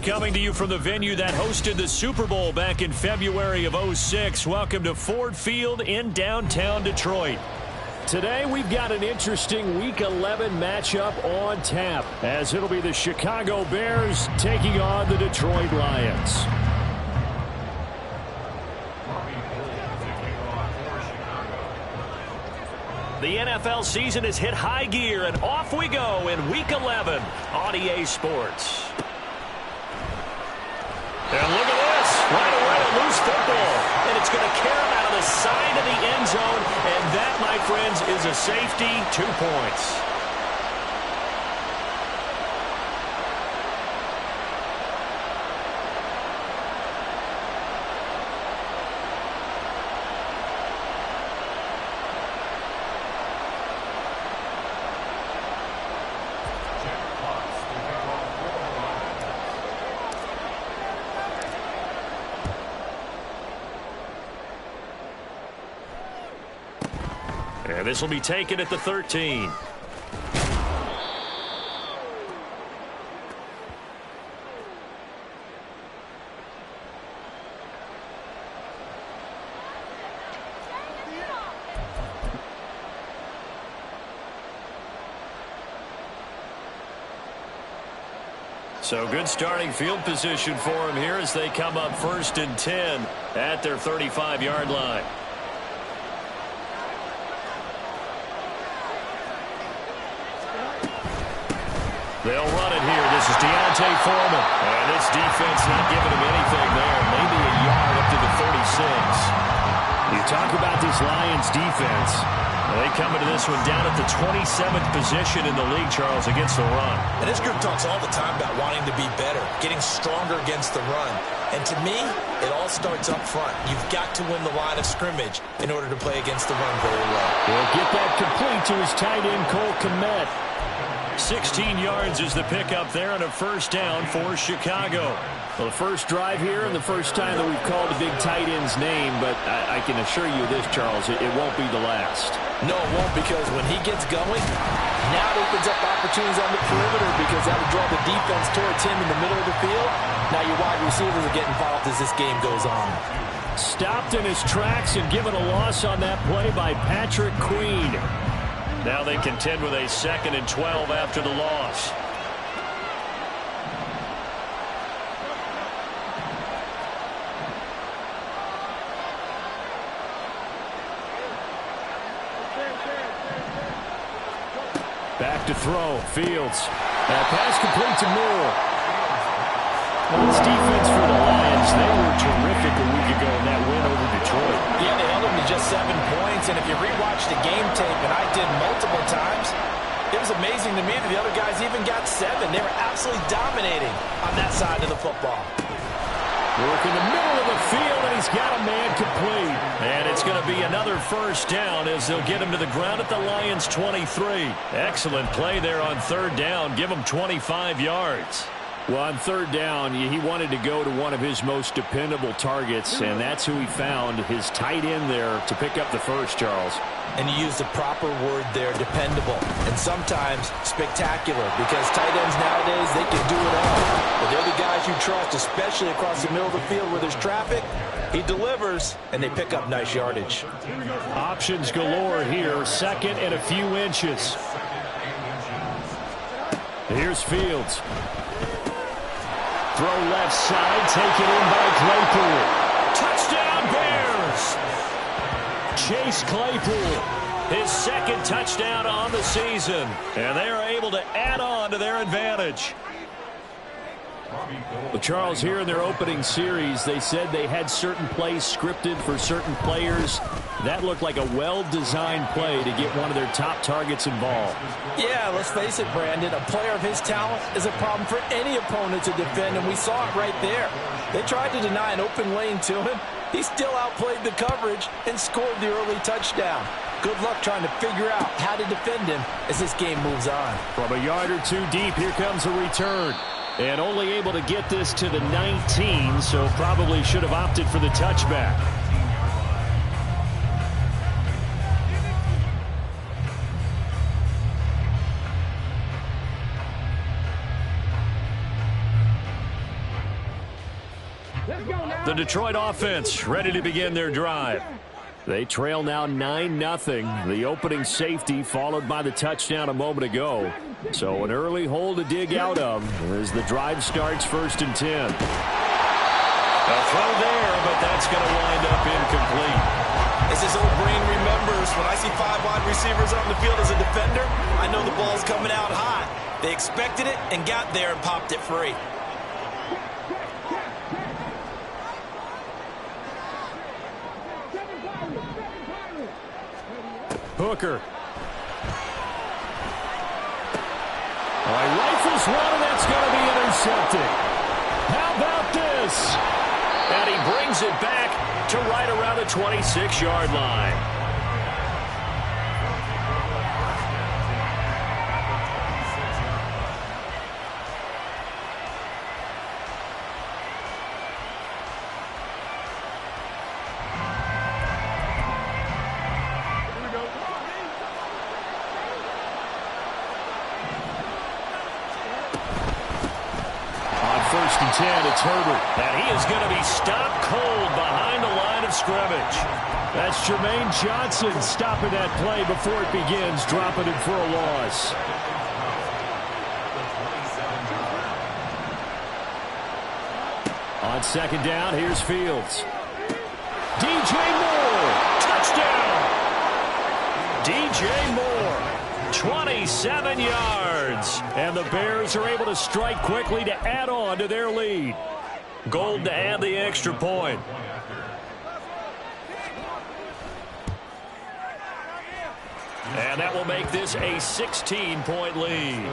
Coming to you from the venue that hosted the Super Bowl back in February of '06. Welcome to Ford Field in downtown Detroit. Today we've got an interesting Week 11 matchup on tap, as it'll be the Chicago Bears taking on the Detroit Lions. The NFL season has hit high gear, and off we go in Week 11 on EA Sports. And look at this, right away a loose football, and it's going to carry him out of the side of the end zone, and that, my friends, is a safety, 2 points. And this will be taken at the 13. So good starting field position for him here as they come up 1st and 10 at their 35-yard line. They'll run it here. This is Deontay Foreman. And this defense not giving him anything there. Maybe a yard up to the 36. You talk about this Lions defense. They come into this one down at the 27th position in the league, Charles, against the run. And this group talks all the time about wanting to be better, getting stronger against the run. And to me, it all starts up front. You've got to win the line of scrimmage in order to play against the run very well. He'll get that complete to his tight end, Cole Kmet. 16 yards is the pickup there and a first down for Chicago. Well, the first drive here and the first time that we've called the big tight end's name, but I can assure you this, Charles, it won't be the last. No, it won't, because when he gets going, now it opens up opportunities on the perimeter because that would draw the defense towards him in the middle of the field. Now your wide receivers are getting involved as this game goes on. Stopped in his tracks and given a loss on that play by Patrick Queen. Now they contend with a 2nd and 12 after the loss. Back to throw, Fields. That pass complete to Moore. Well, this defense for the Lions, they were terrific a week ago in that win over Detroit. Yeah, they held them to just 7 points, and if you rewatch the game tape, and I did multiple times, it was amazing to me that the other guys even got 7. They were absolutely dominating on that side of the football. Work in the middle of the field, and he's got a man complete. And it's going to be another first down as they'll get him to the ground at the Lions' 23. Excellent play there on 3rd down. Give him 25 yards. Well, on 3rd down, he wanted to go to one of his most dependable targets, and that's who he found, his tight end there, to pick up the first, Charles. And you use the proper word there, dependable, and sometimes spectacular, because tight ends nowadays, they can do it all. But they're the guys you trust, especially across the middle of the field where there's traffic. He delivers, and they pick up nice yardage. Options galore here, 2nd and a few inches. Throw left side, taken in by Claypool. Touchdown Bears! Chase Claypool, his second touchdown on the season. And they are able to add on to their advantage. Well, Charles, here in their opening series, they said they had certain plays scripted for certain players. That looked like a well-designed play to get one of their top targets involved. Yeah, let's face it, Brandon. A player of his talent is a problem for any opponent to defend, and we saw it right there. They tried to deny an open lane to him. He still outplayed the coverage and scored the early touchdown. Good luck trying to figure out how to defend him as this game moves on. From a yard or two deep, here comes a return. And only able to get this to the 19, so probably should have opted for the touchback. The Detroit offense ready to begin their drive. They trail now 9-0. The opening safety followed by the touchdown a moment ago. So an early hole to dig out of as the drive starts 1st and 10. A throw there, but that's going to wind up incomplete. As his old brain remembers, when I see 5 wide receivers on the field as a defender, I know the ball's coming out hot. They expected it and got there and popped it free. Hooker. He rifles one, and that's going to be intercepted. How about this? And he brings it back to right around the 26-yard line. It's Herbert, and he is going to be stopped cold behind the line of scrimmage. That's Jermaine Johnson stopping that play before it begins, dropping it for a loss. On 2nd down, here's Fields. DJ Moore, touchdown! DJ Moore. 27 yards. And the Bears are able to strike quickly to add on to their lead. Gold to add the extra point. And that will make this a 16-point lead.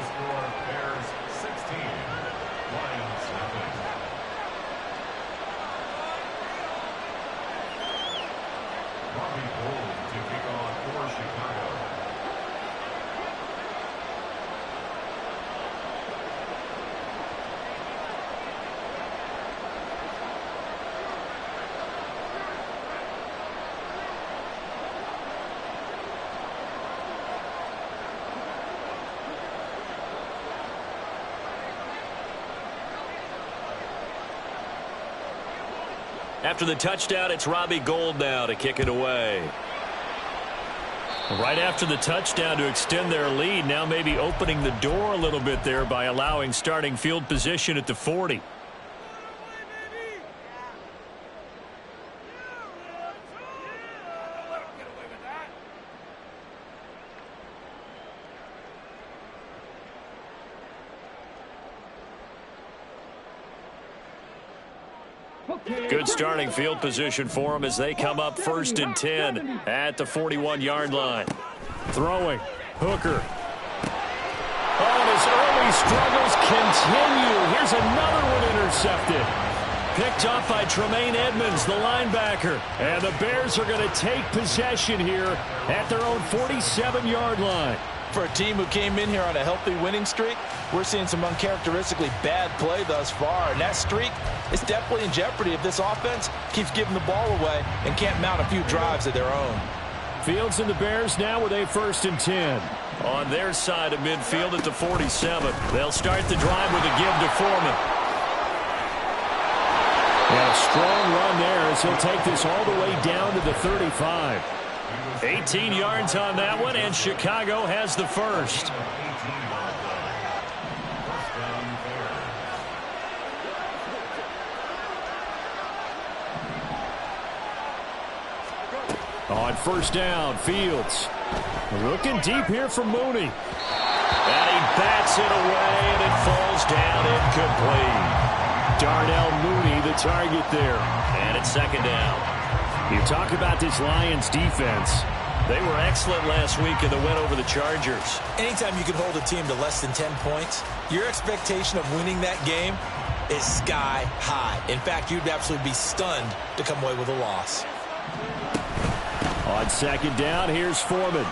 After the touchdown, it's Robbie Gould now to kick it away. Right after the touchdown to extend their lead, now maybe opening the door a little bit there by allowing starting field position at the 40. Good starting field position for them as they come up 1st and 10 at the 41-yard line. Throwing. Hooker. Oh, and his early struggles continue. Here's another one intercepted. Picked off by Tremaine Edmonds, the linebacker. And the Bears are going to take possession here at their own 47-yard line. For a team who came in here on a healthy winning streak, we're seeing some uncharacteristically bad play thus far. And that streak is definitely in jeopardy if this offense keeps giving the ball away and can't mount a few drives of their own. Fields and the Bears now with a 1st and 10. On their side of midfield at the 47. They'll start the drive with a give to Foreman. And a strong run there as he'll take this all the way down to the 35. 18 yards on that one, and Chicago has the first. On first down, Fields. Looking deep here for Mooney. And he bats it away, and it falls down incomplete. Darnell Mooney, the target there. And it's second down. You talk about this Lions defense. They were excellent last week in the win over the Chargers. Anytime you can hold a team to less than 10 points, your expectation of winning that game is sky high. In fact, you'd absolutely be stunned to come away with a loss. On second down, here's Foreman.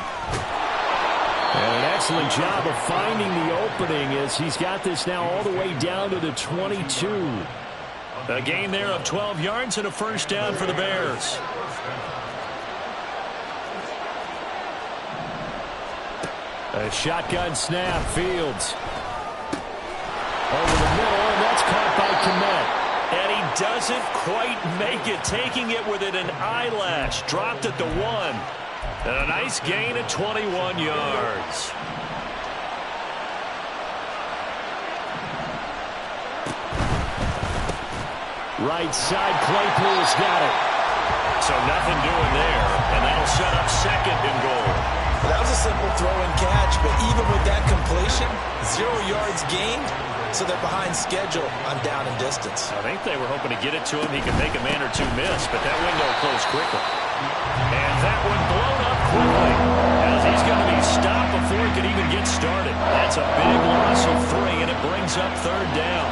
And an excellent job of finding the opening as he's got this now all the way down to the 22. A gain there of 12 yards and a first down for the Bears. A shotgun snap, Fields. Over the middle, and that's caught by Kmet. And he doesn't quite make it, taking it within an eyelash. Dropped at the 1. And a nice gain at 21 yards. Right side, Claypool's got it. So nothing doing there, and that'll set up second and goal. That was a simple throw and catch, but even with that completion, 0 yards gained, so they're behind schedule on down and distance. I think they were hoping to get it to him. He could make a man or two miss, but that window closed quickly. And that one blown up quickly, as he's going to be stopped before he can even get started. That's a big loss of 3, and it brings up third down.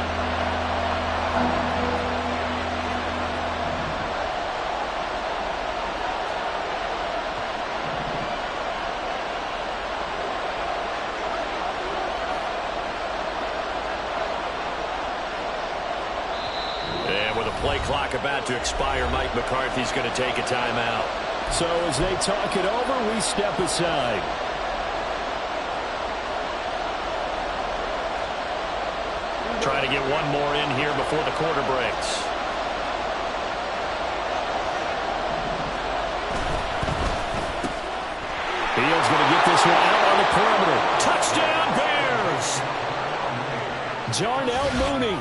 Play clock about to expire. Mike McCarthy's going to take a timeout. So as they talk it over, we step aside. Try to get one more in here before the quarter breaks. Fields going to get this one out on the perimeter. Touchdown, Bears! Darnell Mooney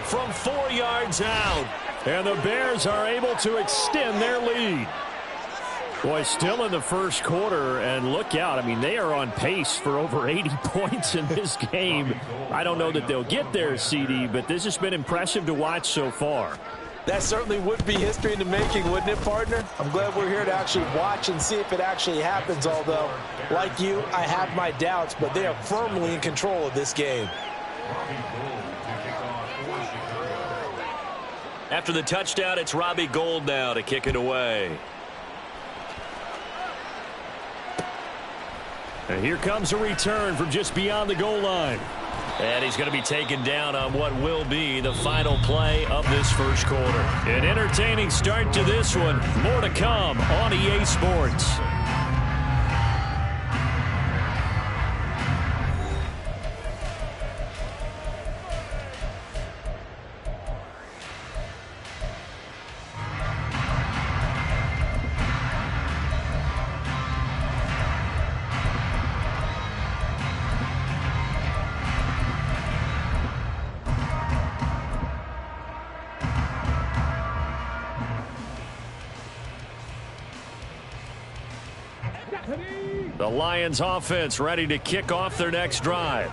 from 4 yards out. And the Bears are able to extend their lead. Boy, still in the first quarter, and look out. I mean, they are on pace for over 80 points in this game. I don't know that they'll get there, CD, but this has been impressive to watch so far. That certainly would be history in the making, wouldn't it, partner? I'm glad we're here to actually watch and see if it actually happens, although, like you, I have my doubts, but they are firmly in control of this game. After the touchdown, it's Robbie Gould now to kick it away. And here comes a return from just beyond the goal line. And he's going to be taken down on what will be the final play of this first quarter. An entertaining start to this one. More to come on EA Sports. The Lions offense ready to kick off their next drive.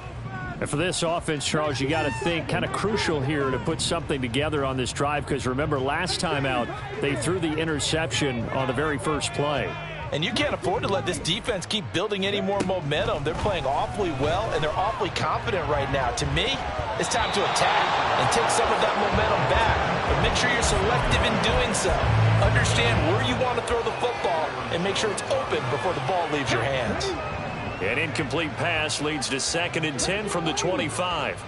And for this offense, Charles, you got to think kind of crucial here to put something together on this drive, because remember last time out they threw the interception on the very first play. And you can't afford to let this defense keep building any more momentum. They're playing awfully well, and they're awfully confident right now. To me, it's time to attack and take some of that momentum back. But make sure you're selective in doing so. Understand where you want to throw the football and make sure it's open before the ball leaves your hands. An incomplete pass leads to 2nd and 10 from the 25.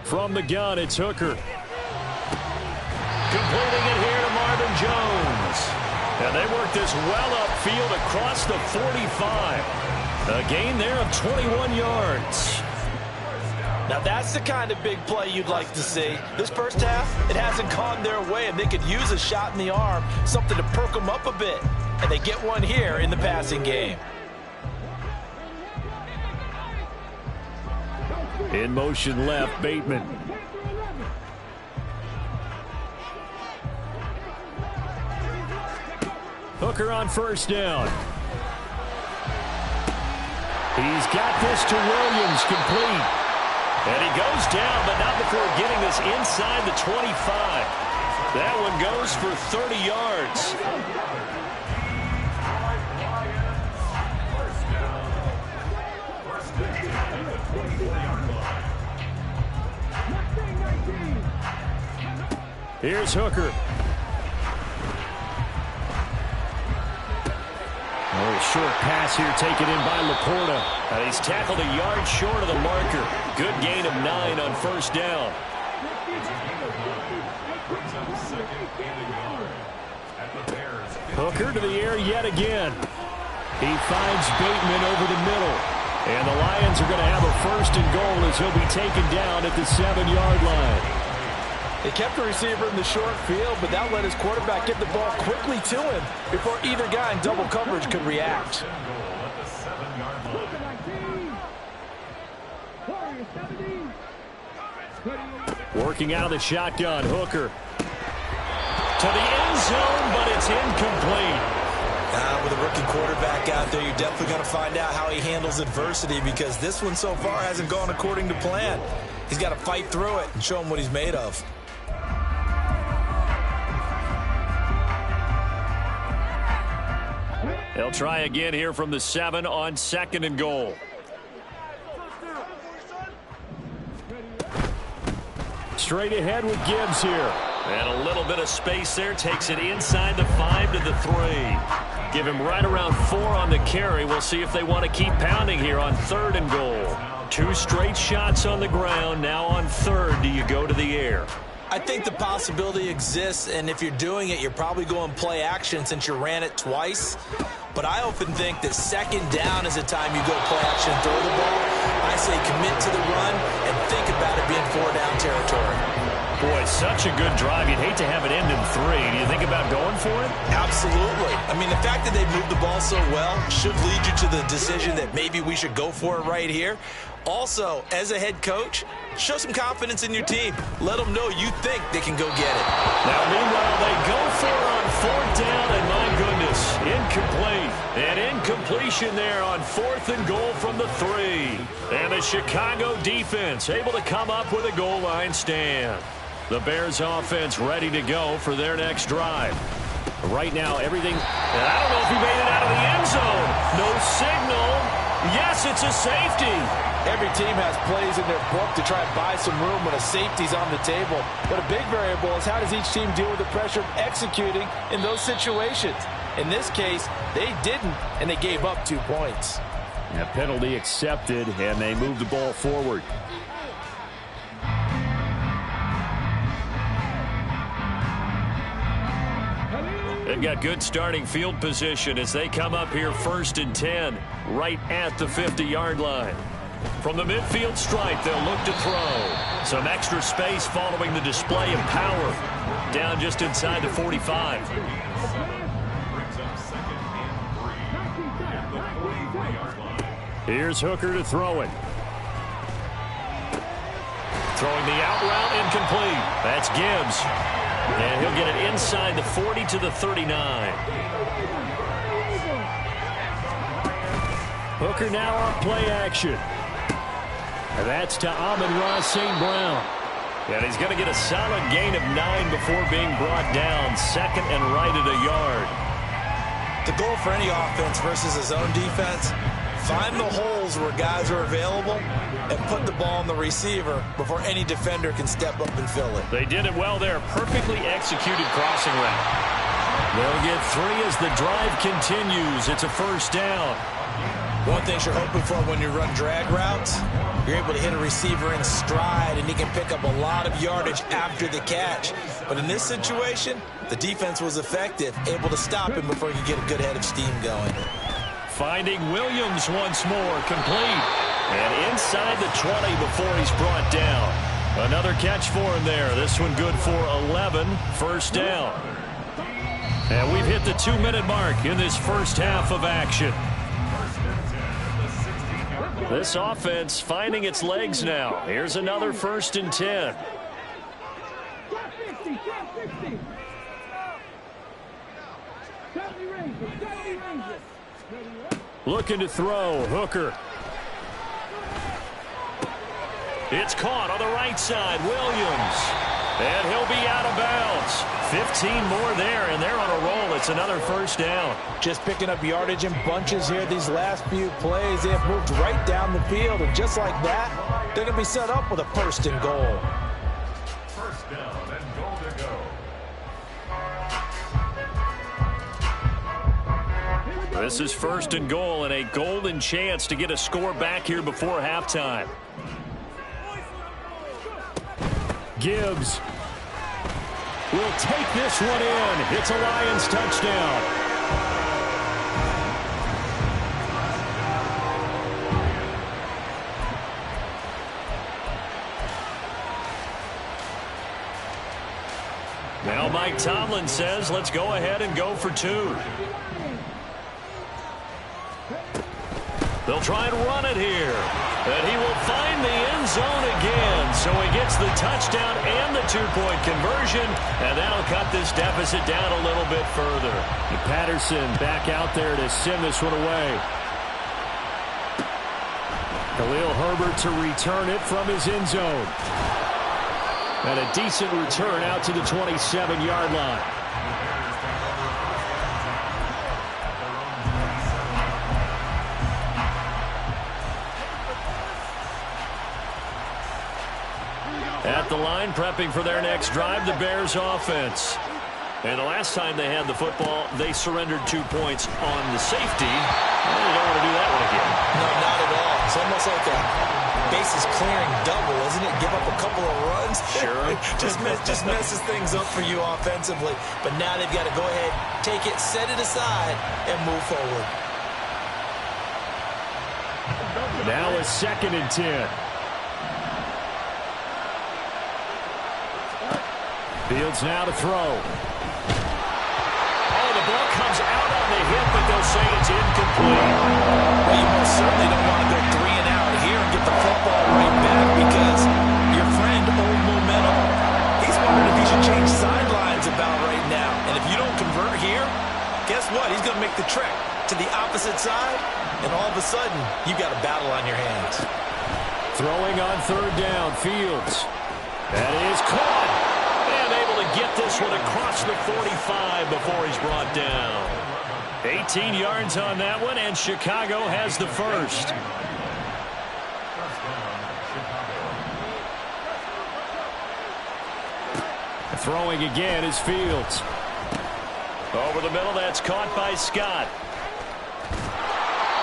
From the gun, it's Hooker. Completing it here to Marvin Jones. And they work this well upfield across the 45. A gain there of 21 yards. Now that's the kind of big play you'd like to see. This first half, it hasn't gone their way, and they could use a shot in the arm, something to perk them up a bit. And they get one here in the passing game. In motion left, Bateman. Hooker on first down. He's got this to Williams, complete. And he goes down, but not before getting this inside the 25. That one goes for 30 yards. Here's Hooker. A short pass here taken in by Laporta. And he's tackled a yard short of the marker. Good gain of 9 on first down. Hooker to the air yet again. He finds Bateman over the middle. And the Lions are going to have a first and goal as he'll be taken down at the 7-yard line. They kept the receiver in the short field, but that let his quarterback get the ball quickly to him before either guy in double coverage could react. Working out of the shotgun, Hooker. To the end zone, but it's incomplete. With a rookie quarterback out there, you're definitely going to find out how he handles adversity because this one so far hasn't gone according to plan. He's got to fight through it and show him what he's made of. They'll try again here from the 7 on 2nd and goal. Straight ahead with Gibbs here. And a little bit of space there. Takes it inside the 5 to the 3. Give him right around 4 on the carry. We'll see if they want to keep pounding here on 3rd and goal. 2 straight shots on the ground. Now on 3rd, do you go to the air? I think the possibility exists, and if you're doing it, you're probably going play action since you ran it twice. But I often think that 2nd down is the time you go play action and throw the ball. I say commit to the run and think about it being 4-down territory. Boy, such a good drive. You'd hate to have it end in 3. Do you think about going for it? Absolutely. I mean, the fact that they've moved the ball so well should lead you to the decision that maybe we should go for it right here. Also, as a head coach, show some confidence in your team. Let them know you think they can go get it. Now, meanwhile, they go for it on 4th down, and my goodness, incomplete. An incompletion there on 4th and goal from the 3. And the Chicago defense able to come up with a goal line stand. The Bears offense ready to go for their next drive. Right now, everything, and I don't know if he made it out of the end zone. No signal. Yes, it's a safety. Every team has plays in their book to try and buy some room when a safety's on the table. But a big variable is how does each team deal with the pressure of executing in those situations. In this case, they didn't, and they gave up 2 points. A penalty accepted, and they move the ball forward. They've got good starting field position as they come up here 1st and 10, right at the 50-yard line. From the midfield stripe, they'll look to throw. Some extra space following the display of power. Down just inside the 45. Here's Hooker to throw it. Throwing the out route, incomplete. That's Gibbs. And he'll get it inside the 40 to the 39. Hooker now on play action. And that's to Amon-Ra St. Brown. And he's going to get a solid gain of 9 before being brought down. 2nd and right at a yard. The goal for any offense versus his own defense, find the holes where guys are available and put the ball on the receiver before any defender can step up and fill it. They did it well there. Perfectly executed crossing route. They'll get 3 as the drive continues. It's a 1st down. One thing you're hoping for when you run drag routes, you're able to hit a receiver in stride and he can pick up a lot of yardage after the catch. But in this situation, the defense was effective, able to stop him before he could get a good head of steam going. Finding Williams once more, complete. And inside the 20 before he's brought down. Another catch for him there. This one good for 11. 1st down. And we've hit the 2-minute mark in this first half of action. This offense finding its legs now. Here's another 1st and 10. Looking to throw. Hooker. It's caught on the right side. Williams. And he'll be out of bounds. 15 more there, and they're on a roll. It's another first down. Just picking up yardage in bunches here these last few plays. They have moved right down the field, and just like that, they're going to be set up with a first and goal. First down and goal to go. This is first and goal, and a golden chance to get a score back here before halftime. Gibbs will take this one in. It's a Lions touchdown. Now Mike Tomlin says, let's go ahead and go for two. They'll try and run it here. And he will find the end zone again. So he gets the touchdown and the two-point conversion. And that'll cut this deficit down a little bit further. And Patterson back out there to send this one away. Khalil Herbert to return it from his end zone. And a decent return out to the 27-yard line. At the line, prepping for their next drive, the Bears offense. And the last time they had the football, they surrendered 2 points on the safety. And they don't want to do that one again. No, not at all. It's almost like a bases clearing double, isn't it? Give up a couple of runs. Sure. just messes things up for you offensively. But now they've got to go ahead, take it, set it aside, and move forward. Now a 2nd and 10. Fields now to throw. Oh, the ball comes out on the hip, but they'll say it's incomplete. Well, you most certainly don't want to go 3 and out here and get the football right back because your friend, Old Momentum, he's wondering if he should change sidelines about right now. And if you don't convert here, guess what? He's going to make the trek to the opposite side, and all of a sudden, you've got a battle on your hands. Throwing on 3rd down, Fields. That is caught. And able to get this one across the 45 before he's brought down. 18 yards on that one, and Chicago has the first. Throwing again is Fields. Over the middle, that's caught by Scott.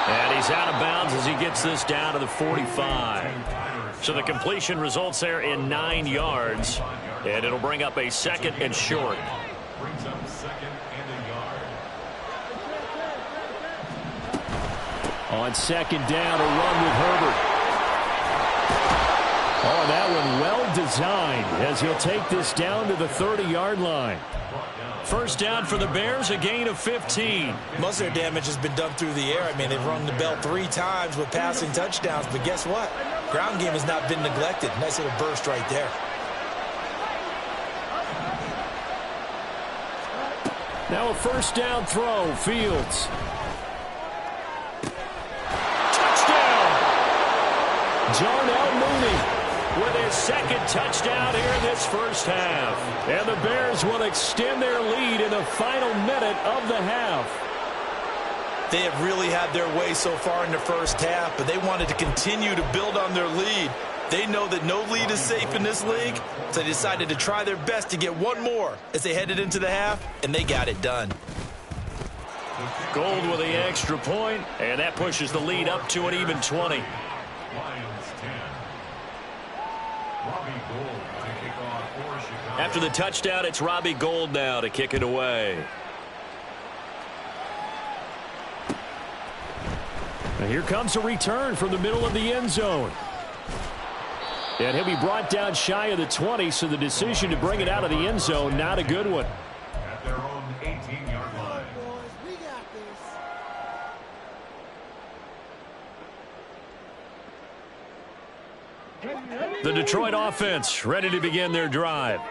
And he's out of bounds as he gets this down to the 45. So the completion results there in 9 yards. And it'll bring up a 2nd and short. Brings up 2nd and a yard. On 2nd down, a run with Herbert. Oh, that one well designed as he'll take this down to the 30-yard line. First down for the Bears, a gain of 15. Most of their damage has been done through the air. I mean, they've rung the bell 3 times with passing touchdowns. But guess what? Ground game has not been neglected. Nice little burst right there. Now a first down throw, Fields. Touchdown! Jarnell Mooney with his 2nd touchdown here in this first half. And the Bears will extend their lead in the final minute of the half. They have really had their way so far in the first half, but they wanted to continue to build on their lead. They know that no lead is safe in this league, so they decided to try their best to get one more as they headed into the half, and they got it done. Gold with the extra point, and that pushes the lead up to an even 20. Lions 10. Robbie Gould to kick off for Chicago. After the touchdown, it's Robbie Gould now to kick it away. And here comes a return from the middle of the end zone. And he'll be brought down shy of the 20, so the decision to bring it out of the end zone, not a good one. At their own 18-yard line. The Detroit offense ready to begin their drive.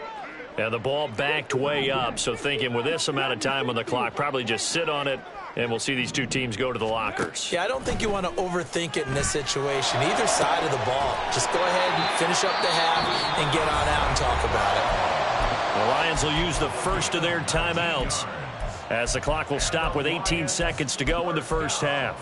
And the ball backed way up, so thinking with this amount of time on the clock, probably just sit on it, and we'll see these two teams go to the lockers. Yeah, I don't think you want to overthink it in this situation. Either side of the ball. Just go ahead and finish up the half and get on out and talk about it. The Lions will use the first of their timeouts as the clock will stop with 18 seconds to go in the first half.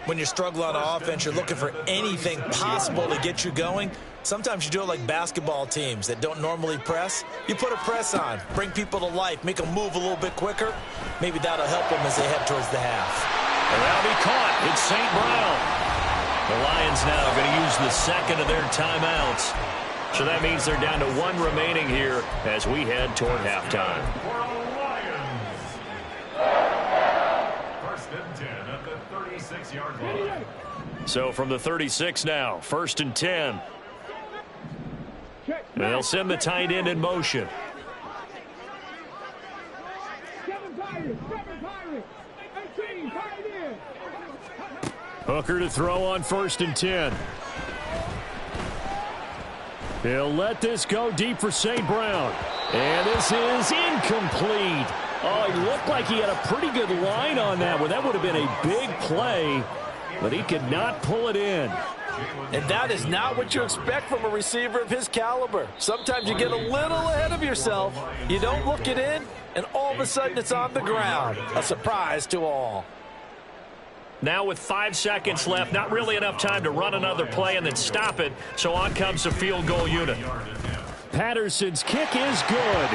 When you're struggling on offense, you're looking for anything possible to get you going. Sometimes you do it like basketball teams that don't normally press. You put a press on, bring people to life, make them move a little bit quicker. Maybe that'll help them as they head towards the half. And that'll be caught. It's St. Brown. The Lions now going to use the second of their timeouts. So that means they're down to one remaining here as we head toward halftime. First and 10 at the 36-yard line. So from the 36 now, first and 10. And they'll send the tight end in motion. Hooker to throw on first and 10. He'll let this go deep for St. Brown. And this is incomplete. Oh, he looked like he had a pretty good line on that one. That would have been a big play, but he could not pull it in. And that is not what you expect from a receiver of his caliber. Sometimes you get a little ahead of yourself. You don't look it in, and all of a sudden it's on the ground. A surprise to all. Now with 5 seconds left, not really enough time to run another play and then stop it. So on comes the field goal unit. Patterson's kick is good.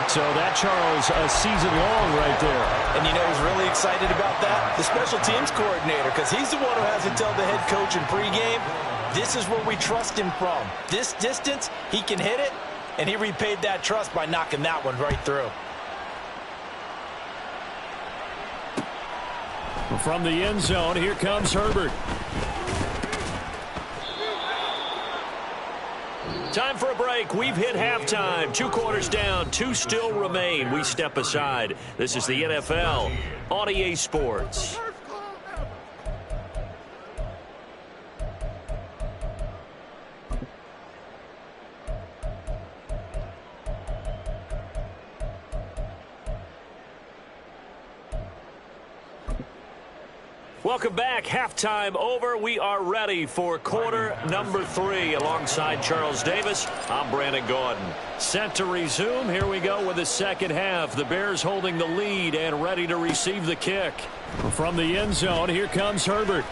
So that, Charles, a season long right there. And you know who's really excited about that? The special teams coordinator, because he's the one who has to tell the head coach in pregame, this is where we trust him from. This distance, he can hit it, and he repaid that trust by knocking that one right through. From the end zone, here comes Herbert. Time for a break. We've hit halftime. 2 quarters down, 2 still remain. We step aside. This is the NFL on EA Sports. Welcome back. Halftime over. We are ready for quarter number 3. Alongside Charles Davis, I'm Brandon Gordon. Set to resume. Here we go with the second half. The Bears holding the lead and ready to receive the kick. From the end zone, here comes Herbert.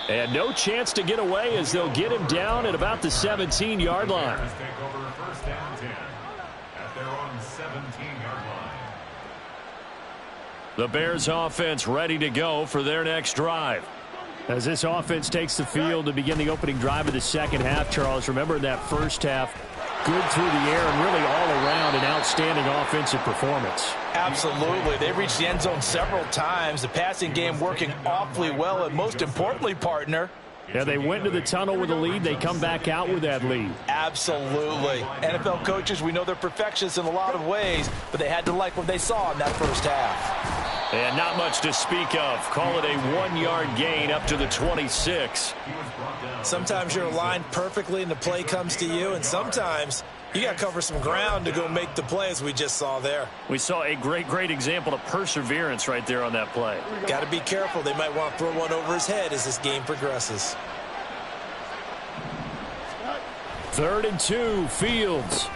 And no chance to get away as they'll get him down at about the 17-yard line. Take over first down 10 at their own 17-yard line. The Bears offense ready to go for their next drive. As this offense takes the field to begin the opening drive of the second half, Charles, remember in that first half, good through the air and really all around an outstanding offensive performance. Absolutely. They reached the end zone several times. The passing game working awfully well, and most importantly, partner, yeah, they went into the tunnel with a lead. They come back out with that lead. absolutely. NFL coaches, we know they're perfectionists in a lot of ways, but they had to like what they saw in that first half. And not much to speak of. Call it a 1-yard gain up to the 26. Sometimes you're aligned perfectly and the play comes to you, and sometimes you got to cover some ground to go make the play, as we just saw there. We saw a great example of perseverance right there on that play. Got to be careful. They might want to throw one over his head as this game progresses. 3rd and 2, Fields.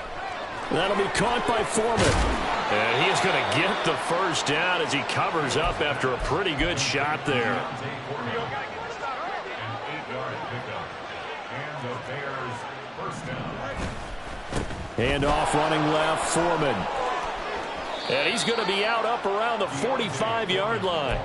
That'll be caught by Foreman. And he is going to get the first down as he covers up after a pretty good shot there. An 8-yard pickup. And the Bears first down. Hand off running left, Foreman. And he's going to be out up around the 45-yard line.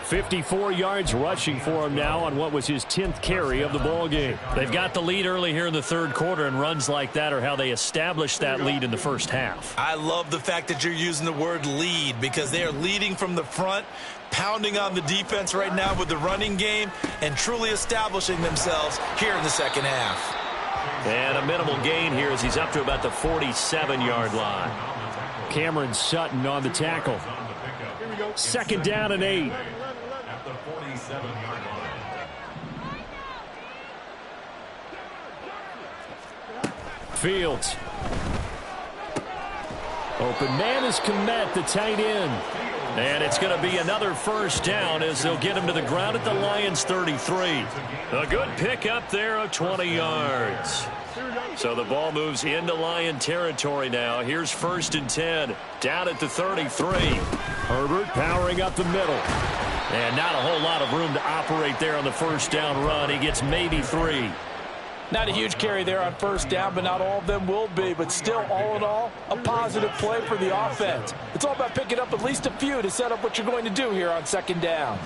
54 yards rushing for him now on what was his 10th carry of the ball game. They've got the lead early here in the third quarter, and runs like that are how they established that lead in the first half. I love the fact that you're using the word lead, because they are leading from the front, pounding on the defense right now with the running game, and truly establishing themselves here in the second half. And a minimal gain here as he's up to about the 47-yard line. Cameron Sutton on the tackle. 2nd down and 8. At the 47-yard line. Fields Open man is Kmet, the tight end. And it's going to be another first down as they'll get him to the ground at the Lions 33. A good pickup there of 20 yards. So the ball moves into Lion territory now. Here's 1st and 10. Down at the 33. Herbert powering up the middle. And not a whole lot of room to operate there on the first down run. He gets maybe 3. Not a huge carry there on first down, but not all of them will be. But still, all in all, a positive play for the offense. It's all about picking up at least a few to set up what you're going to do here on 2nd down.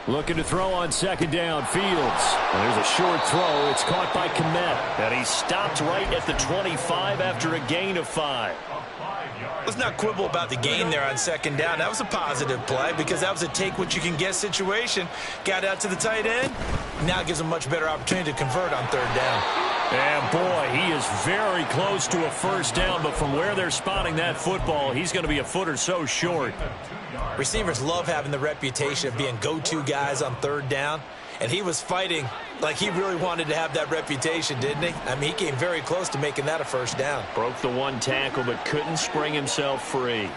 Looking to throw on 2nd down, Fields. And there's a short throw. It's caught by Kmet. And he stopped right at the 25 after a gain of 5. Let's not quibble about the gain there on 2nd down. That was a positive play because that was a take-what-you-can-get situation. Got out to the tight end. Now it gives him a much better opportunity to convert on 3rd down. And, boy, he is very close to a first down, but from where they're spotting that football, he's going to be a foot or so short. Receivers love having the reputation of being go-to guys on 3rd down, and he was fighting like he really wanted to have that reputation, didn't he? I mean, he came very close to making that a first down. Broke the one tackle, but couldn't spring himself free.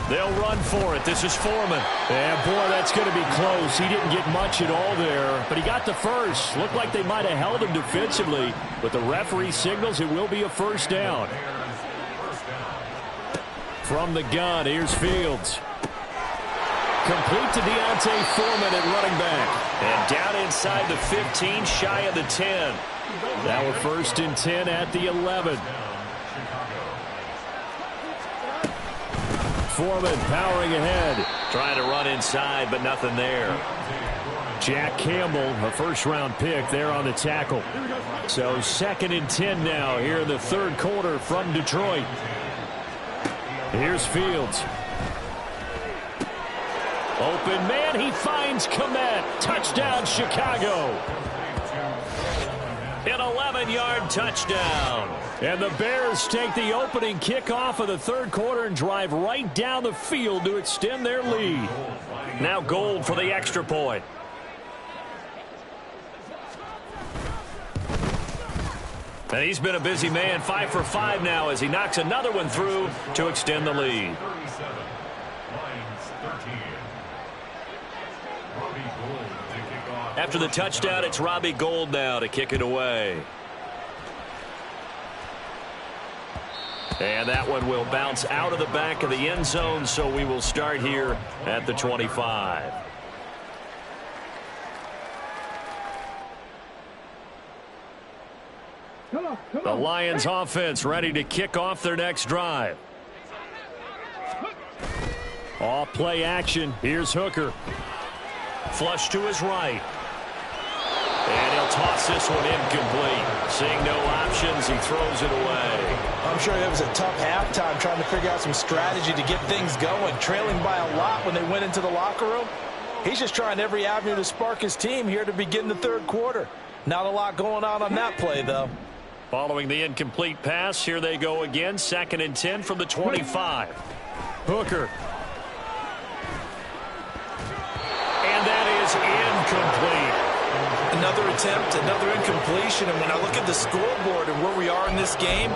They'll run for it. This is Foreman. And, boy, that's going to be close. He didn't get much at all there, but he got the first. Looked like they might have held him defensively, but the referee signals it will be a first down. From the gun, here's Fields. Complete to Deontay Foreman at running back. And down inside the 15, shy of the 10. Now a 1st and 10 at the 11. Foreman powering ahead. Trying to run inside, but nothing there. Jack Campbell, a first-round pick there on the tackle. So 2nd and 10 now here in the 3rd quarter from Detroit. Here's Fields. Open man, he finds Kmet. Touchdown, Chicago. An 11-yard touchdown. And the Bears take the opening kickoff of the 3rd quarter and drive right down the field to extend their lead. Now Gold for the extra point. And he's been a busy man, 5 for 5 now as he knocks another one through to extend the lead. After the touchdown, it's Robbie Gould now to kick it away. And that one will bounce out of the back of the end zone, so we will start here at the 25. The Lions offense ready to kick off their next drive. Off play action. Here's Hooker. Flush to his right. And he'll toss this one incomplete. Seeing no options, he throws it away. I'm sure it was a tough halftime trying to figure out some strategy to get things going. Trailing by a lot when they went into the locker room. He's just trying every avenue to spark his team here to begin the 3rd quarter. Not a lot going on that play, though. Following the incomplete pass, here they go again. 2nd and 10 from the 25. Hooker. And that is incomplete. Another attempt, another incompletion. And when I look at the scoreboard and where we are in this game,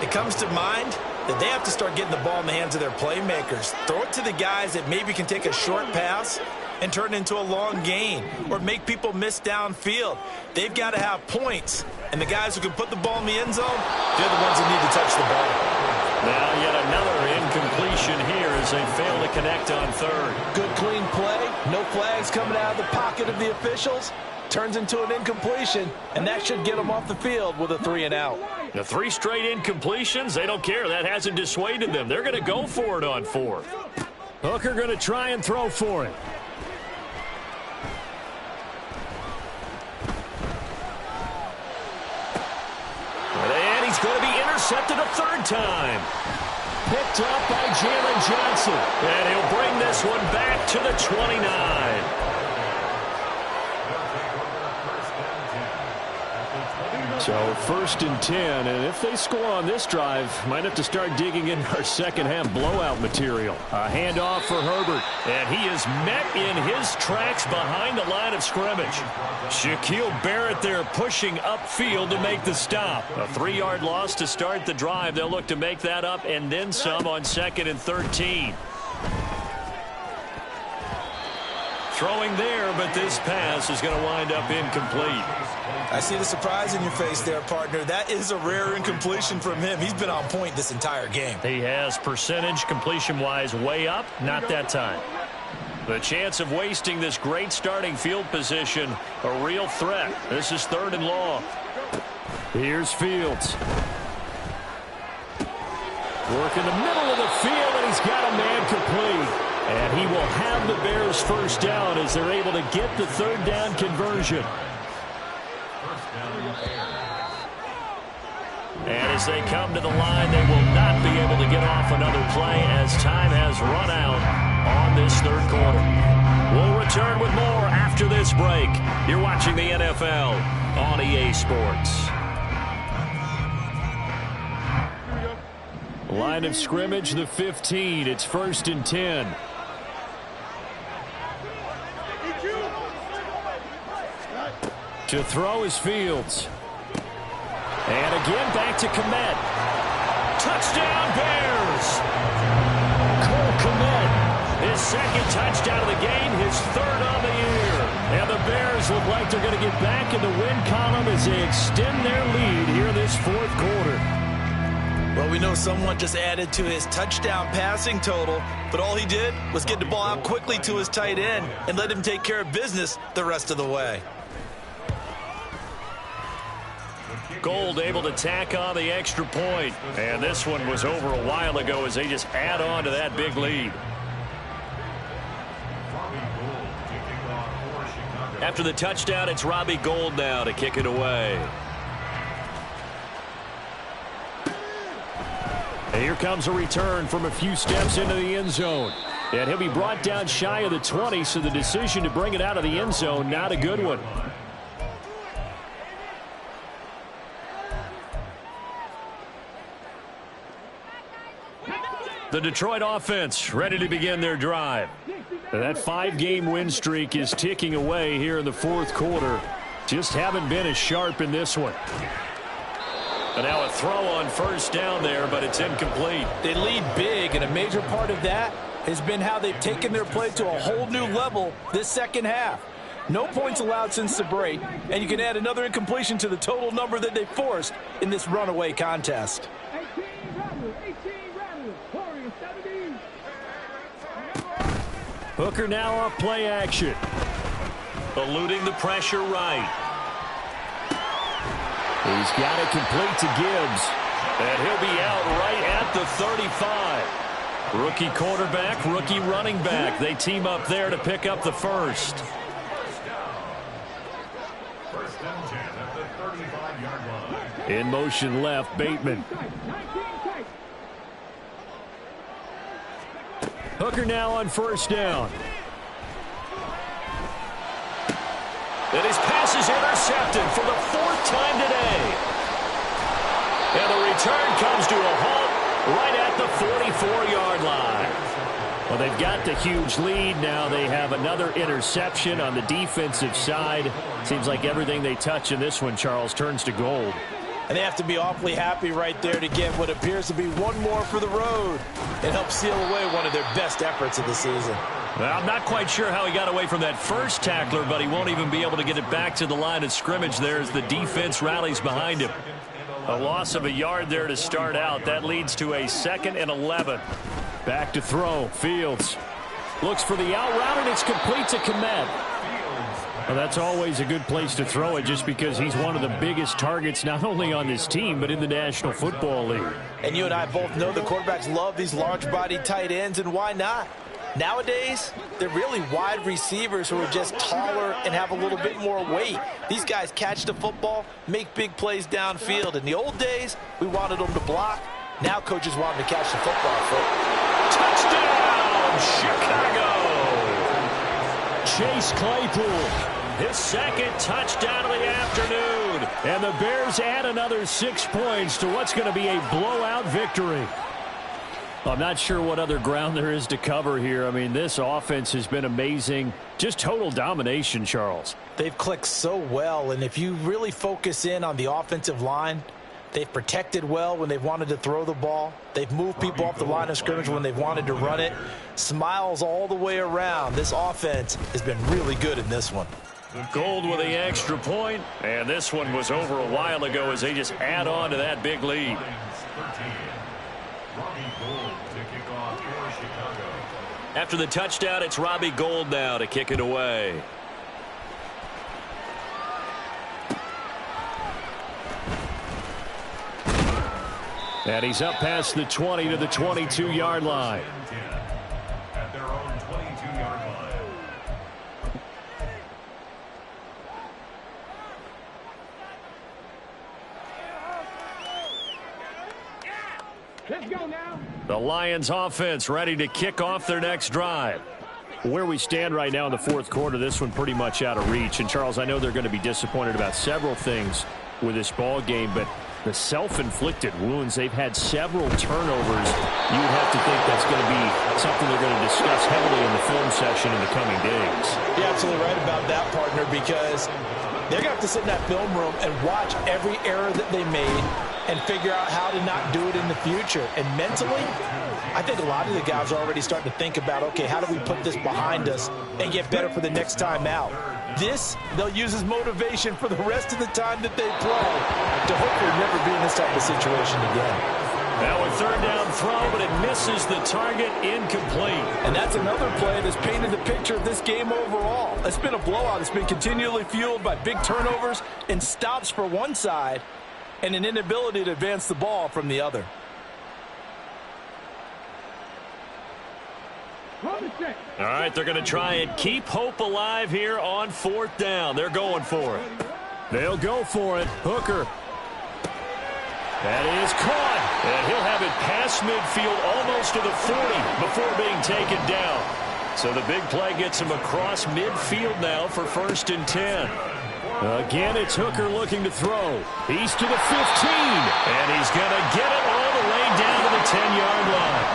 it comes to mind that they have to start getting the ball in the hands of their playmakers. Throw it to the guys that maybe can take a short pass and turn it into a long gain or make people miss downfield. They've got to have points. And the guys who can put the ball in the end zone, they're the ones that need to touch the ball. Now yet another incompletion here as they fail to connect on 3rd. Good clean play. No flags coming out of the pocket of the officials. Turns into an incompletion, and that should get them off the field with a 3 and out. The 3 straight incompletions, they don't care. That hasn't dissuaded them. They're going to go for it on 4th. Hooker going to try and throw for it. And he's going to be intercepted a 3rd time. Picked up by Jalen Johnson. And he'll bring this one back to the 29. So 1st and 10, and if they score on this drive, might have to start digging in our second half blowout material. A handoff for Herbert, and he is met in his tracks behind the line of scrimmage. Shaquille Barrett there pushing upfield to make the stop. A 3-yard loss to start the drive. They'll look to make that up and then some on 2nd and 13. Throwing there, but this pass is going to wind up incomplete. I see the surprise in your face there, partner. That is a rare incompletion from him. He's been on point this entire game. He has percentage completion-wise way up, not that time. The chance of wasting this great starting field position, a real threat. This is 3rd and long. Here's Fields. Work in the middle of the field, and he's got a man complete. And he will have the Bears first down as they're able to get the 3rd down conversion. And as they come to the line, they will not be able to get off another play as time has run out on this 3rd quarter. We'll return with more after this break. You're watching the NFL on EA Sports. Line of scrimmage, the 15. It's 1st and 10. To throw is Fields. And again back to Kmet. Touchdown Bears! Cole Kmet, his 2nd touchdown of the game, his 3rd on the year. And the Bears look like they're going to get back in the win column as they extend their lead here in this 4th quarter. Well, we know someone just added to his touchdown passing total, but all he did was get the ball out quickly to his tight end and let him take care of business the rest of the way. Gold able to tack on the extra point. And this one was over a while ago as they just add on to that big lead. After the touchdown, it's Robbie Gould now to kick it away. And here comes a return from a few steps into the end zone. And he'll be brought down shy of the 20, so the decision to bring it out of the end zone, not a good one. The Detroit offense ready to begin their drive. That 5-game win streak is ticking away here in the 4th quarter. Just haven't been as sharp in this one. And now a throw on 1st down there, but it's incomplete. They lead big, and a major part of that has been how they've taken their play to a whole new level this 2nd half. No points allowed since the break, and you can add another incompletion to the total number that they forced in this runaway contest. Hooker now off play action. Eluding the pressure right. He's got it complete to Gibbs. And he'll be out right at the 35. Rookie quarterback, rookie running back. They team up there to pick up the 1st. 1st and 10 at the 35-yard line. In motion left, Bateman. Hooker now on 1st down. And his pass is intercepted for the 4th time today. And the return comes to a halt right at the 44-yard line. Well, they've got the huge lead. Now they have another interception on the defensive side. Seems like everything they touch in this one, Charles, turns to gold. And they have to be awfully happy right there to get what appears to be one more for the road and help seal away one of their best efforts of the season. Well, I'm not quite sure how he got away from that first tackler, but he won't even be able to get it back to the line of scrimmage there as the defense rallies behind him. A loss of a yard there to start out. That leads to a 2nd and 11. Back to throw. Fields looks for the out route, and it's complete to Kmet. Well, that's always a good place to throw it just because he's one of the biggest targets not only on this team but in the National Football League. And you and I both know the quarterbacks love these large-bodied tight ends, and why not? Nowadays, they're really wide receivers who are just taller and have a little bit more weight. These guys catch the football, make big plays downfield. In the old days, we wanted them to block. Now coaches want them to catch the football. Touchdown, Chicago! Chase Claypool, his 2nd touchdown of the afternoon. road. And the Bears add another 6 points to what's going to be a blowout victory. I'm not sure what other ground there is to cover here. I mean, this offense has been amazing. Just total domination, Charles. They've clicked so well, and if you really focus in on the offensive line, they've protected well when they've wanted to throw the ball. They've moved people off the line of scrimmage when they've wanted to run it. Smiles all the way around. This offense has been really good in this one. Gold with the extra point, and this one was over a while ago as they just add on to that big lead. After the touchdown, it's Robbie Gould now to kick it away. And he's up past the 20 to the 22-yard line. At their own 22-yard line. Let's go now. The Lions offense ready to kick off their next drive. Where we stand right now in the fourth quarter, this one pretty much out of reach. And, Charles, I know they're going to be disappointed about several things with this ball game, but the self-inflicted wounds, they've had several turnovers. You would have to think that's going to be something they're going to discuss heavily in the film session in the coming days. You're absolutely right about that, partner, because they're going to have to sit in that film room and watch every error that they made and figure out how to not do it in the future. And mentally, I think a lot of the guys are already starting to think about, okay, how do we put this behind us and get better for the next time out? This, they'll use as motivation for the rest of the time that they play to hopefully never be in this type of situation again. Now a third down throw, but it misses the target, incomplete. And that's another play that's painted the picture of this game overall. It's been a blowout. It's been continually fueled by big turnovers and stops for one side and an inability to advance the ball from the other. All right, they're going to try and keep hope alive here on fourth down. They're going for it. They'll go for it. Hooker. That is caught. And he'll have it past midfield almost to the 40 before being taken down. So the big play gets him across midfield now for 1st and 10. Again, it's Hooker looking to throw. He's to the 15. And he's going to get it all the way down to the 10-yard line.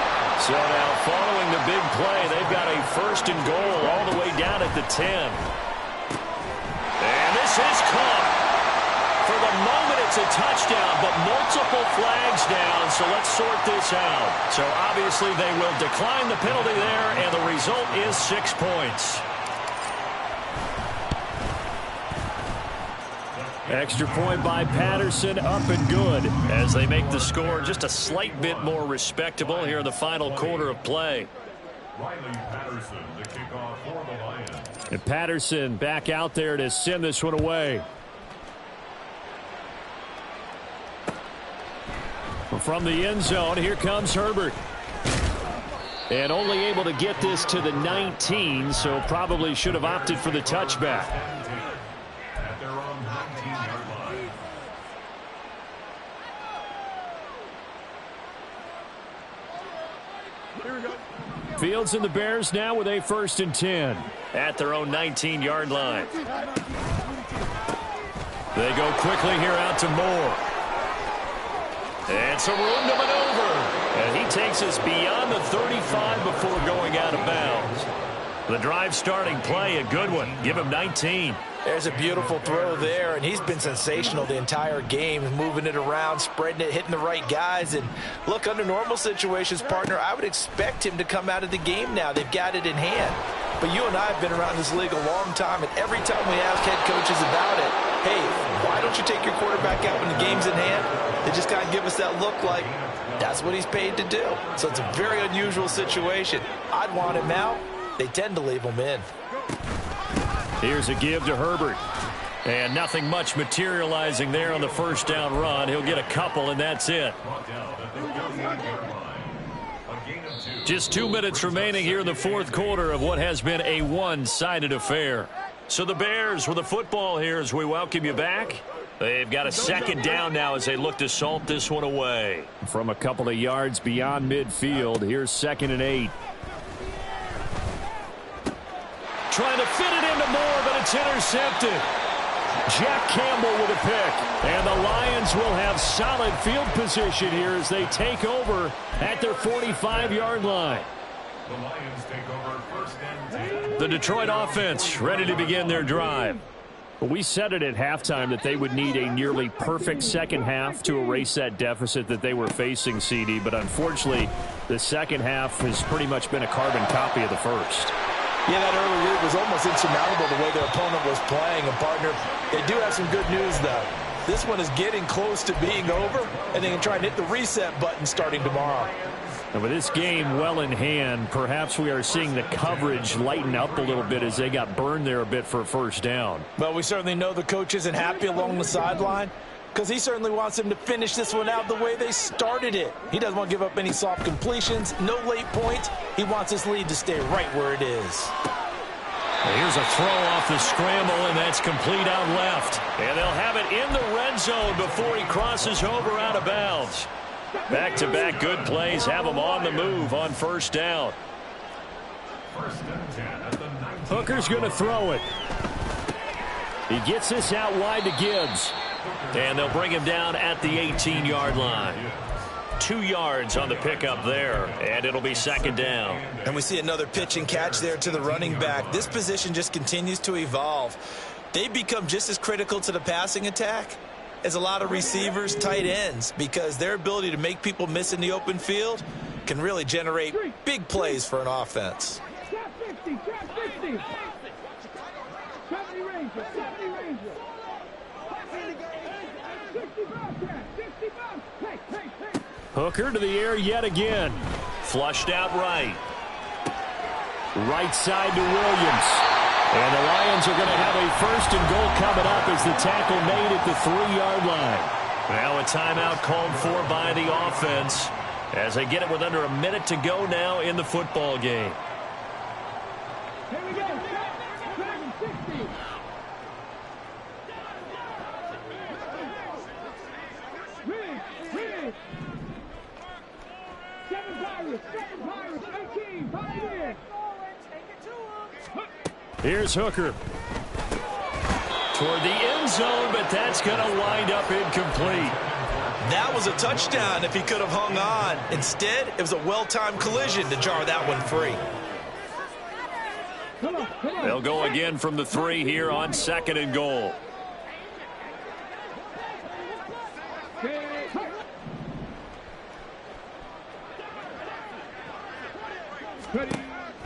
So now following the big play, they've got a 1st and goal all the way down at the 10. And this is caught. For the moment, it's a touchdown, but multiple flags down, so let's sort this out. So obviously they will decline the penalty there, and the result is 6 points. Extra point by Patterson, up and good, as they make the score just a slight bit more respectable here in the final quarter of play. Riley Patterson, the kickoff for the Lions. And Patterson back out there to send this one away. From the end zone, here comes Herbert. And only able to get this to the 19, so probably should have opted for the touchback. At their own 19-yard line. Here we go. Fields and the Bears now with a 1st and 10 at their own 19-yard line. They go quickly here out to Moore. And some room to maneuver. And he takes us beyond the 35 before going out of bounds. The drive starting play, a good one. Give him 19. There's a beautiful throw there, and he's been sensational the entire game, moving it around, spreading it, hitting the right guys. And look, under normal situations, partner, I would expect him to come out of the game now. They've got it in hand. But you and I have been around this league a long time, and every time we ask head coaches about it, hey, why don't you take your quarterback out when the game's in hand? They just kind of give us that look like that's what he's paid to do. So it's a very unusual situation. I'd want him out. They tend to leave him in. Here's a give to Herbert. And nothing much materializing there on the 1st down run. He'll get a couple, and that's it. Just 2 minutes remaining here in the fourth quarter of what has been a one-sided affair. So the Bears with the football here as we welcome you back. They've got a 2nd down now as they look to salt this one away. From a couple of yards beyond midfield, here's 2nd and 8. Trying to fit it into Moore, but it's intercepted. Jack Campbell with a pick. And the Lions will have solid field position here as they take over at their 45-yard line. The Lions take over first and 10. The Detroit offense ready to begin their drive. We said it at halftime that they would need a nearly perfect second half to erase that deficit that they were facing, CD. But unfortunately, the second half has pretty much been a carbon copy of the first. Yeah, that early lead was almost insurmountable the way their opponent was playing. And, partner, they do have some good news, though. This one is getting close to being over, and they can try and hit the reset button starting tomorrow. And with this game well in hand, perhaps we are seeing the coverage lighten up a little bit as they got burned there a bit for a first down. Well, we certainly know the coach isn't happy along the sideline because he certainly wants them to finish this one out the way they started it. He doesn't want to give up any soft completions, no late points. He wants his lead to stay right where it is. Here's a throw off the scramble, and that's complete out left. And they'll have it in the red zone before he crosses over out of bounds. Back-to-back good plays have him on the move on first down. First and 10 at the 19. Hooker's going to throw it. He gets this out wide to Gibbs. And they'll bring him down at the 18-yard line. 2 yards on the pickup there, and it'll be second down. And we see another pitch and catch there to the running back. This position just continues to evolve. They become just as critical to the passing attack as a lot of receivers, tight ends, because their ability to make people miss in the open field can really generate big plays for an offense. Trap 50, trap 50. 70 Ranger, 70 Ranger. 60 Bobcat, 60 Bob. Hey. Hooker to the air yet again. Flushed out right. Right side to Williams. And the Lions are going to have a first and goal coming up as the tackle made at the 3-yard line. Now a timeout called for by the offense as they get it with under a minute to go now in the football game. Here we go. 60. Ridge. 7 Pirates, 18, Pioneer. Here's Hooker. Toward the end zone, but that's going to wind up incomplete. That was a touchdown if he could have hung on. Instead, it was a well-timed collision to jar that one free. Come on. They'll go again from the 3 here on second and goal.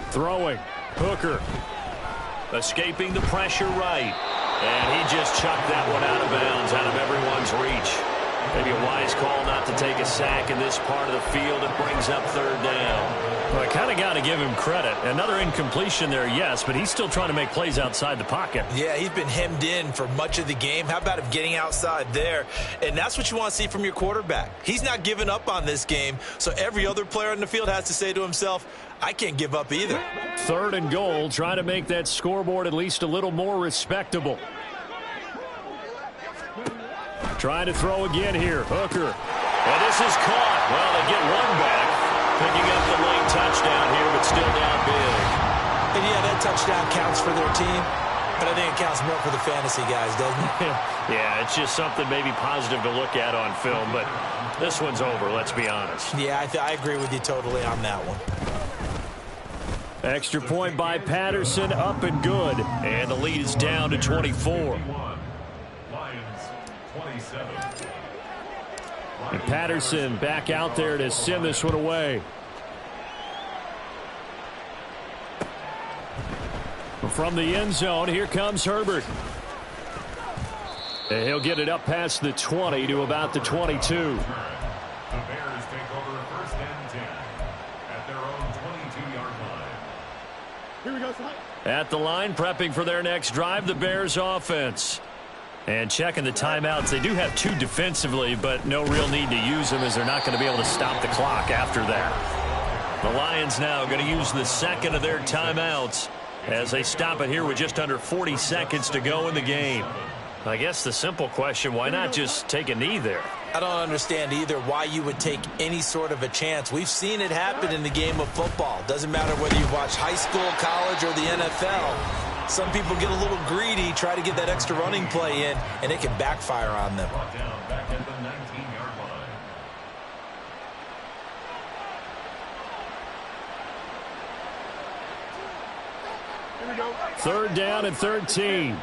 Throwing. Hooker. Escaping the pressure right. And he just chucked that one out of bounds, out of everyone's reach. Maybe a wise call not to take a sack in this part of the field. It brings up third down. Well, I kind of got to give him credit. Another incompletion there, yes, but he's still trying to make plays outside the pocket. Yeah, he's been hemmed in for much of the game. How about him getting outside there? And that's what you want to see from your quarterback. He's not giving up on this game, so every other player on the field has to say to himself, I can't give up either. Third and goal, trying to make that scoreboard at least a little more respectable. Trying to throw again here. Hooker. And this is caught. Well, they get one back. Picking up the late touchdown here, but still down big. And yeah, that touchdown counts for their team, but I think it counts more for the fantasy guys, doesn't it? Yeah, it's just something maybe positive to look at on film, but this one's over, let's be honest. Yeah, I agree with you totally on that one. Extra point by Patterson, up and good. And the lead is down to 24. Lions 27. And Patterson back out there to send this one away. From the end zone, here comes Herbert. And he'll get it up past the 20 to about the 22. The Bears take over first and 10 at their own 22-yard line. Here we go, son. At the line, prepping for their next drive, the Bears offense. And checking the timeouts. They do have 2 defensively, but no real need to use them as they're not going to be able to stop the clock after that. The Lions now going to use the second of their timeouts as they stop it here with just under 40 seconds to go in the game. I guess the simple question, why not just take a knee there? I don't understand either why you would take any sort of a chance. We've seen it happen in the game of football. Doesn't matter whether you watch high school, college, or the NFL. Some people get a little greedy, try to get that extra running play in, and it can backfire on them. Brought down back at the 19-yard line. Third down and 13.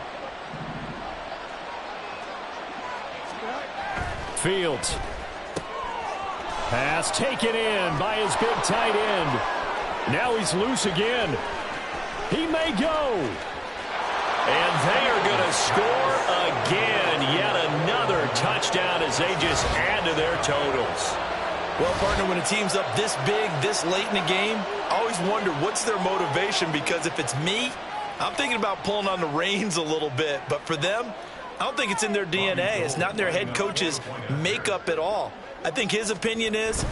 Fields. Pass taken in by his big tight end. Now he's loose again. He may go. And they are going to score again. Yet another touchdown as they just add to their totals. Well, partner, when a team's up this big, this late in the game, I always wonder what's their motivation, because if it's me, I'm thinking about pulling on the reins a little bit. But for them, I don't think it's in their DNA. It's not in their head coach's makeup at all. I think his opinion is,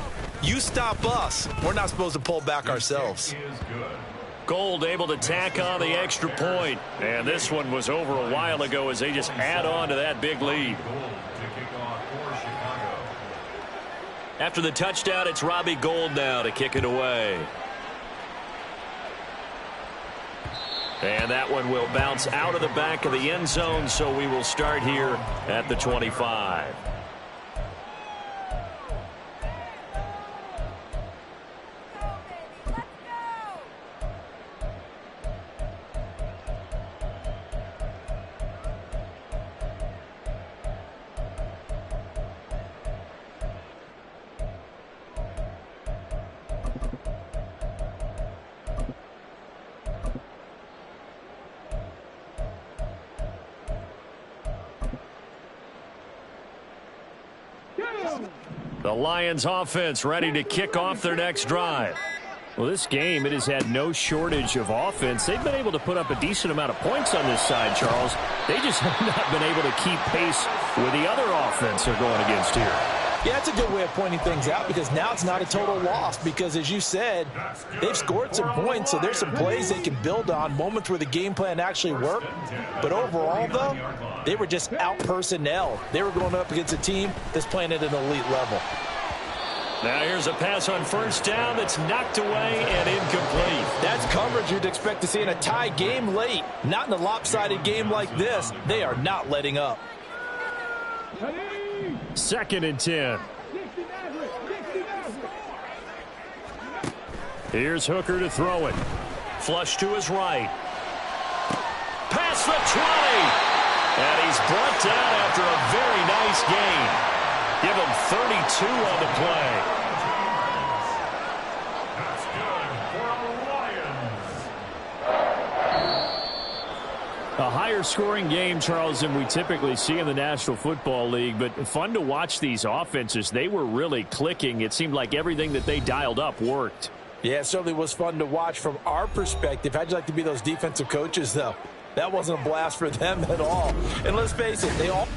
you stop us, we're not supposed to pull back ourselves. Gold able to tack on the extra point. And this one was over a while ago as they just add on to that big lead. After the touchdown, it's Robbie Gould now to kick it away. And that one will bounce out of the back of the end zone, so we will start here at the 25. The Lions offense ready to kick off their next drive. Well, this game, it has had no shortage of offense. They've been able to put up a decent amount of points on this side, Charles. They just have not been able to keep pace with the other offense they're going against here. Yeah, that's a good way of pointing things out, because now it's not a total loss, because as you said, they've scored some points, so there's some plays they can build on, moments where the game plan actually worked. But overall, though, they were just out-personnel. They were going up against a team that's playing at an elite level. Now here's a pass on first down that's knocked away and incomplete. That's coverage you'd expect to see in a tie game late. Not in a lopsided game like this. They are not letting up. Second and 10. Here's Hooker to throw it. Flush to his right. Past the 20. And he's brought down after a very nice gain. Give him 32 on the play. That's good for the Lions. A higher scoring game, Charles, than we typically see in the National Football League, but fun to watch these offenses. They were really clicking. It seemed like everything that they dialed up worked. Yeah, it certainly was fun to watch from our perspective. How'd you like to be those defensive coaches, though? That wasn't a blast for them at all. And let's face it, they all